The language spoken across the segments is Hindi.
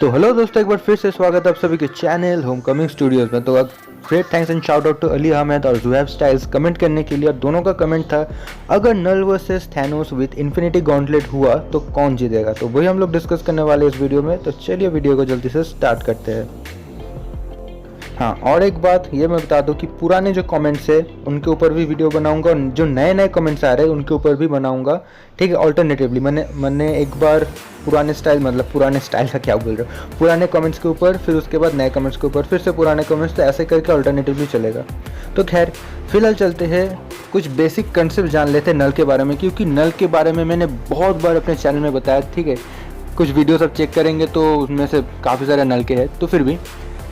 तो हेलो दोस्तों, एक बार फिर से स्वागत है आप सभी के चैनल होम कमिंग स्टूडियोज में। तो great thanks and shout out to Ali Ahmed और जुहैब स्टाइल्स कमेंट करने के लिए। और दोनों का कमेंट था, अगर Knull versus Thanos with infinity gauntlet हुआ तो कौन जीतेगा। तो वही हम लोग डिस्कस करने वाले इस वीडियो में। तो चलिए वीडियो को जल्दी से स्टार्ट करते हैं। हाँ, और एक बात ये मैं बता दूं कि पुराने जो कमेंट्स है उनके ऊपर भी वीडियो बनाऊंगा और जो नए नए कमेंट्स आ रहे हैं उनके ऊपर भी बनाऊंगा, ठीक है। ऑल्टरनेटिवली मैंने एक बार पुराने स्टाइल का क्या बोल रहा हूँ, पुराने कमेंट्स के ऊपर, फिर उसके बाद नए कमेंट्स के ऊपर, फिर से पुराने कमेंट्स, तो ऐसे करके ऑल्टरनेटिवली चलेगा। तो खैर फिलहाल चलते हैं, कुछ बेसिक कंसेप्ट जान लेते हैं नल के बारे में, क्योंकि नल के बारे में मैंने बहुत बार अपने चैनल में बताया, ठीक है। कुछ वीडियोस आप चेक करेंगे तो उसमें से काफ़ी सारे नल के हैं। तो फिर भी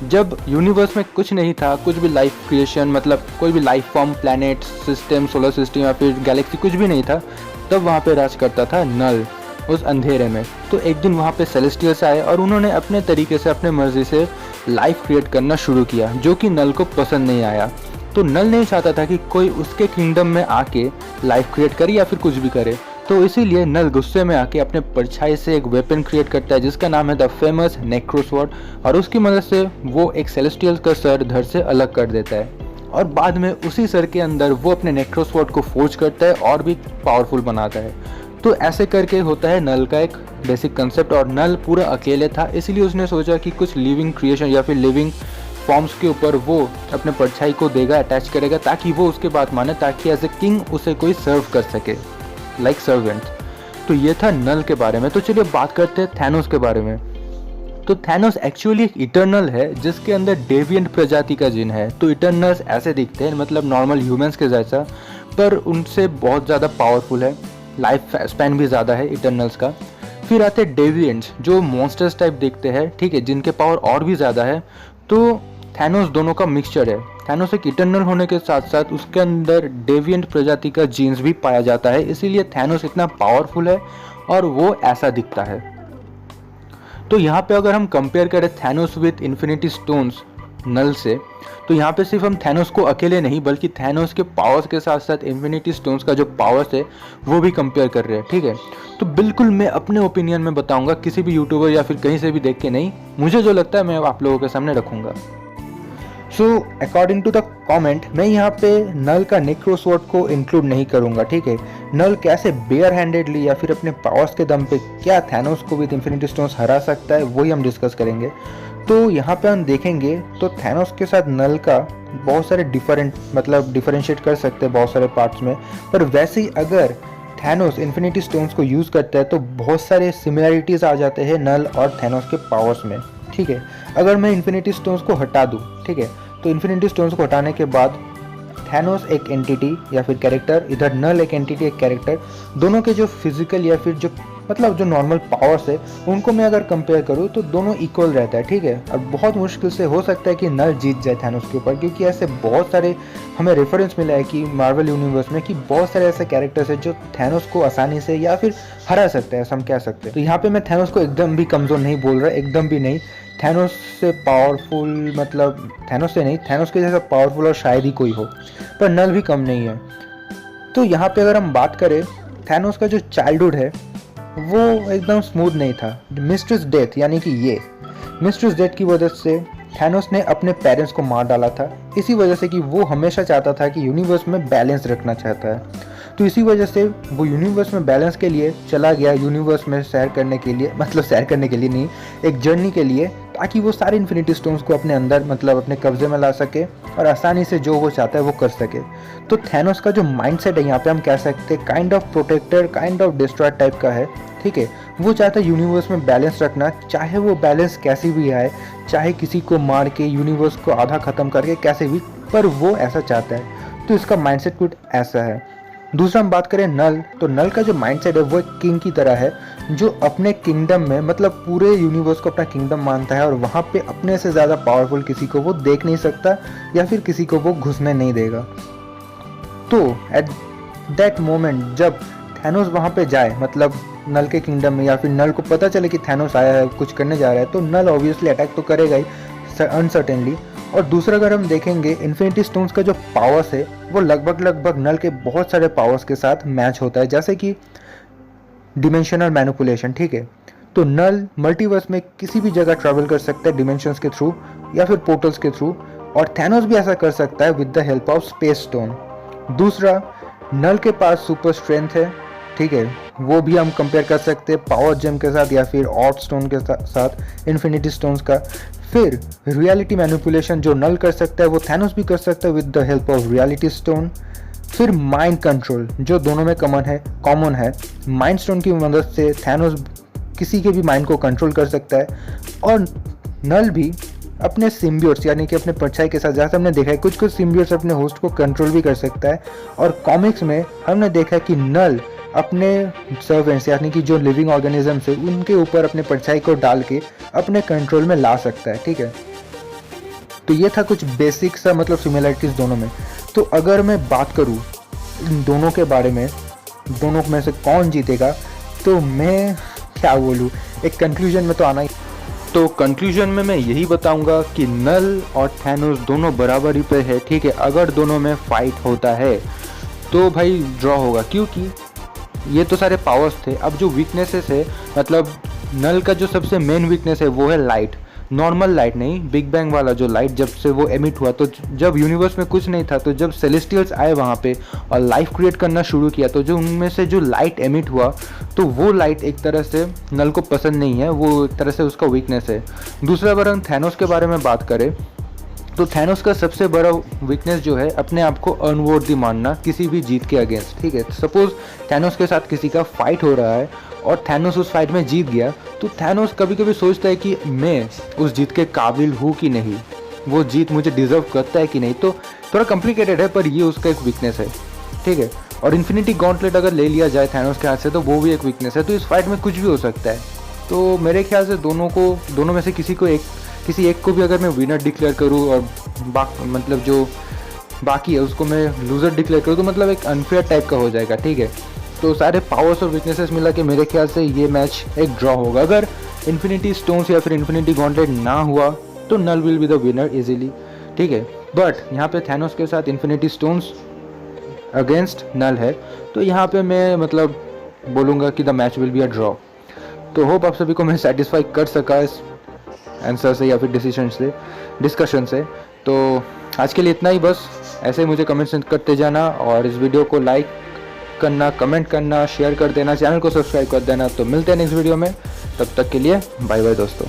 जब यूनिवर्स में कुछ नहीं था, कुछ भी लाइफ क्रिएशन मतलब कोई भी life form, planet system, solar system या फिर गैलेक्सी कुछ भी नहीं था, तब वहाँ पे राज करता था नल उस अंधेरे में। तो एक दिन वहाँ पे सेलेस्टियल्स आए और उन्होंने अपने तरीके से, अपने मर्जी से लाइफ क्रिएट करना शुरू किया, जो कि नल को पसंद नहीं आया। तो नल नहीं चाहता था कि कोई उसके किंगडम में आके लाइफ क्रिएट करे या फिर कुछ भी करे। तो इसीलिए नल गुस्से में आके अपने परछाई से एक वेपन क्रिएट करता है जिसका नाम है द फेमस नेक्रोस्वर्ड, और उसकी मदद से वो एक सेलेस्टियल का सर धड़ से अलग कर देता है। और बाद में उसी सर के अंदर वो अपने नेक्रोस्वर्ड को फोर्ज करता है और भी पावरफुल बनाता है। तो ऐसे करके होता है नल का एक बेसिक कंसेप्ट। और नल पूरा अकेले था, इसीलिए उसने सोचा कि कुछ लिविंग क्रिएशन या फिर लिविंग फॉर्म्स के ऊपर वो अपने परछाई को देगा, अटैच करेगा, ताकि वो उसके बात माने, ताकि एज ए किंग उसे कोई सर्व कर सके, लाइक सर्वेंट। तो ये था नल के बारे में। तो चलिए बात करते हैं थैनोस के बारे में। तो थैनोस एक्चुअली एक इटर्नल है जिसके अंदर डेविएंट प्रजाति का जीन है। तो इटर्नल्स ऐसे दिखते हैं, मतलब नॉर्मल ह्यूमंस के जैसा, पर उनसे बहुत ज़्यादा पावरफुल है, लाइफ स्पैन भी ज़्यादा है इटर्नल्स का। फिर आते हैं डेविएंट्स, जो मॉन्स्टर्स टाइप दिखते हैं, ठीक है, जिनके पावर और भी ज़्यादा है। तो थैनोस दोनों का मिक्सचर है। थैनोस एक इटर्नल होने के साथ साथ उसके अंदर डेविएंट प्रजाति का जीन्स भी पाया जाता है, इसीलिए थैनोस इतना पावरफुल है और वो ऐसा दिखता है। तो यहाँ पे अगर हम कंपेयर करें थैनोस विद इन्फिनिटी स्टोन्स नल से, तो यहाँ पे सिर्फ हम थैनोस को अकेले नहीं बल्कि थैनोस के पावर्स के साथ साथ इन्फिनिटी स्टोन्स का जो पावर्स है वो भी कंपेयर कर रहे हैं, ठीक है। तो बिल्कुल मैं अपने ओपिनियन में बताऊंगा, किसी भी यूट्यूबर या फिर कहीं से भी देख के नहीं, मुझे जो लगता है मैं आप लोगों के सामने रखूंगा। So according to the comment, मैं यहाँ पे नल का नेक्रोस्वर्ड को इंक्लूड नहीं करूँगा, ठीक है। नल कैसे बेयर हैंडेडली या फिर अपने पावर्स के दम पे क्या थैनोस को विद इन्फिनिटी स्टोन्स हरा सकता है, वही हम डिस्कस करेंगे। तो यहाँ पे हम देखेंगे तो थैनोस के साथ नल का बहुत सारे डिफरेंशिएट कर सकते हैं बहुत सारे पार्ट्स में। पर वैसे ही अगर थैनोस इन्फिनिटी स्टोन्स को यूज़ करता है तो बहुत सारे सिमिलैरिटीज़ आ जाते हैं नल और थैनोस के पावर्स में, ठीक है। अगर मैं इन्फिनिटी स्टोन्स को हटा दूँ, ठीक है, तो इन्फिनिटी स्टोन्स को हटाने के बाद थैनोस एक एंटिटी या फिर कैरेक्टर, इधर नल एक एंटिटी एक कैरेक्टर, दोनों के जो फिजिकल या फिर जो जो नॉर्मल पावर्स है उनको मैं अगर कंपेयर करूँ तो दोनों इक्वल रहता है, ठीक है। और बहुत मुश्किल से हो सकता है कि नल जीत जाए थैनोस के ऊपर, क्योंकि ऐसे बहुत सारे हमें रेफरेंस मिला है कि मार्वल यूनिवर्स में कि बहुत सारे ऐसे कैरेक्टर्स हैं जो थैनोस को आसानी से या फिर हरा सकते हैं, हम कह सकते हैं। तो यहाँ पे मैं थैनोस को एकदम भी कमज़ोर नहीं बोल रहा, एकदम भी नहीं। थैनोस से पावरफुल, थैनोस से नहीं, थैनोस के जैसा पावरफुल और शायद ही कोई हो, पर नल भी कम नहीं है। तो यहाँ पे अगर हम बात करें, थैनोस का जो चाइल्डहुड है वो एकदम स्मूथ नहीं था। मिस्ट्रेस डेथ, यानी कि ये मिस्ट्रेस डेथ की वजह से थैनोस ने अपने पेरेंट्स को मार डाला था, इसी वजह से कि वो हमेशा चाहता था कि यूनिवर्स में बैलेंस रखना चाहता है। तो इसी वजह से वो यूनिवर्स में बैलेंस के लिए चला गया, यूनिवर्स में सैर करने के लिए, सैर करने के लिए नहीं, एक जर्नी के लिए, ताकि वो सारे इन्फिनिटी स्टोन्स को अपने अंदर अपने कब्जे में ला सके और आसानी से जो वो चाहता है वो कर सके। तो थैनोस का जो माइंडसेट है यहाँ पे हम कह सकते हैं kind of protector, kind of destroyer type का है, ठीक है। वो चाहता है यूनिवर्स में बैलेंस रखना, चाहे वो बैलेंस कैसी भी आए, चाहे किसी को मार के यूनिवर्स को आधा ख़त्म करके कैसे भी, पर वो ऐसा चाहता है। तो इसका माइंडसेट कुछ ऐसा है। दूसरा हम बात करें नल, तो नल का जो माइंडसेट है वो एक किंग की तरह है, जो अपने किंगडम में पूरे यूनिवर्स को अपना किंगडम मानता है और वहाँ पे अपने से ज़्यादा पावरफुल किसी को वो देख नहीं सकता या फिर किसी को वो घुसने नहीं देगा। तो एट दैट मोमेंट जब थैनोस वहाँ पे जाए, नल के किंगडम में, या फिर नल को पता चले कि थैनोस आया है, कुछ करने जा रहा है, तो नल ऑब्वियसली अटैक तो करेगा ही अनसर्टेनली। और दूसरा अगर हम देखेंगे, इन्फिनिटी स्टोन्स का जो पावर्स है वो लगभग नल के बहुत सारे पावर्स के साथ मैच होता है, जैसे कि डिमेंशनल मैनिपुलेशन, ठीक है। तो नल मल्टीवर्स में किसी भी जगह ट्रैवल कर सकता है डिमेंशंस के थ्रू या फिर पोर्टल्स के थ्रू, और थैनोस भी ऐसा कर सकता है with the help of space stone. दूसरा, नल के पास सुपर स्ट्रेंथ है, ठीक है, वो भी हम कंपेयर कर सकते हैं पावर जेम के साथ या फिर ऑट स्टोन के साथ इन्फिनिटी स्टोन्स का। फिर रियलिटी मैनिपुलेशन जो नल कर सकता है वो थैनोस भी कर सकता है with the help of reality stone. फिर माइंड कंट्रोल जो दोनों में कॉमन है, माइंड स्टोन की मदद से थैनोस किसी के भी माइंड को कंट्रोल कर सकता है, और नल भी अपने सिम्बियोट्स यानी कि अपने परछाई के साथ, जैसे हमने देखा है कुछ सिम्बियोट्स अपने होस्ट को कंट्रोल भी कर सकता है, और कॉमिक्स में हमने देखा है कि नल अपने सर्वेंट्स यानी कि जो लिविंग ऑर्गेनिजम्स है उनके ऊपर अपने परछाई को डाल के अपने कंट्रोल में ला सकता है, ठीक है। तो ये था कुछ बेसिक सा मतलब सिमिलरिटीज दोनों में। तो अगर मैं बात करूँ इन दोनों के बारे में, दोनों में से कौन जीतेगा, तो मैं क्या बोलूँ, एक कंक्लूजन में तो आना ही। तो कंक्लूजन में मैं यही बताऊंगा कि नल और थैनोस दोनों बराबरी पे है, ठीक है। अगर दोनों में फाइट होता है तो भाई ड्रॉ होगा, क्योंकि ये तो सारे पावर्स थे। अब जो वीकनेसेस है, मतलब नल का जो सबसे मेन वीकनेस है वो है लाइट, नॉर्मल लाइट नहीं, बिग बैंग वाला जो लाइट जब से वो एमिट हुआ, तो जब यूनिवर्स में कुछ नहीं था, तो जब सेलेस्टियल्स आए वहाँ पे और लाइफ क्रिएट करना शुरू किया, तो जो उनमें से जो लाइट एमिट हुआ, तो वो लाइट एक तरह से नल को पसंद नहीं है, वो एक तरह से उसका वीकनेस है। दूसरा, अगर हम थैनोस के बारे में बात करें तो थैनोस का सबसे बड़ा वीकनेस जो है अपने आप को अनवॉर्दी मानना किसी भी जीत के अगेंस्ट, ठीक है। सपोज थैनोस के साथ किसी का फाइट हो रहा है और थैनोस उस फाइट में जीत गया, तो थैनोस कभी कभी सोचता है कि मैं उस जीत के काबिल हूँ कि नहीं, वो जीत मुझे डिजर्व करता है कि नहीं। तो थोड़ा कॉम्प्लिकेटेड है, पर ये उसका एक वीकनेस है, ठीक है। और इन्फिनिटी गॉन्टलेट अगर ले लिया जाए थैनोस के हाथ से तो वो भी एक वीकनेस है। तो इस फाइट में कुछ भी हो सकता है। तो मेरे ख्याल से दोनों में से किसी एक को भी अगर मैं विनर डिक्लेयर करूँ और मतलब जो बाकी है उसको मैं लूज़र डिक्लेयर करूँ, तो मतलब एक अनफेयर टाइप का हो जाएगा, ठीक है। तो सारे पावर्स और वीकनेसेस मिला के मेरे ख्याल से ये मैच एक ड्रॉ होगा। अगर इन्फिनिटी स्टोन्स या फिर इन्फिनिटी गॉन्टलेट ना हुआ तो Knull will be the winner easily, ठीक है। बट यहाँ पे थैनोस के साथ इन्फिनिटी स्टोन्स अगेंस्ट नल है, तो यहाँ पे मैं मतलब बोलूँगा कि the match will be a draw. तो होप आप सभी को मैं सेटिस्फाई कर सका इस आंसर से या फिर डिस्कशन से। तो आज के लिए इतना ही बस। ऐसे ही मुझे कमेंट्स करते जाना और इस वीडियो को लाइक करना, कमेंट करना, शेयर कर देना, चैनल को सब्सक्राइब कर देना। तो मिलते हैं नेक्स्ट वीडियो में, तब तक के लिए बाय बाय दोस्तों।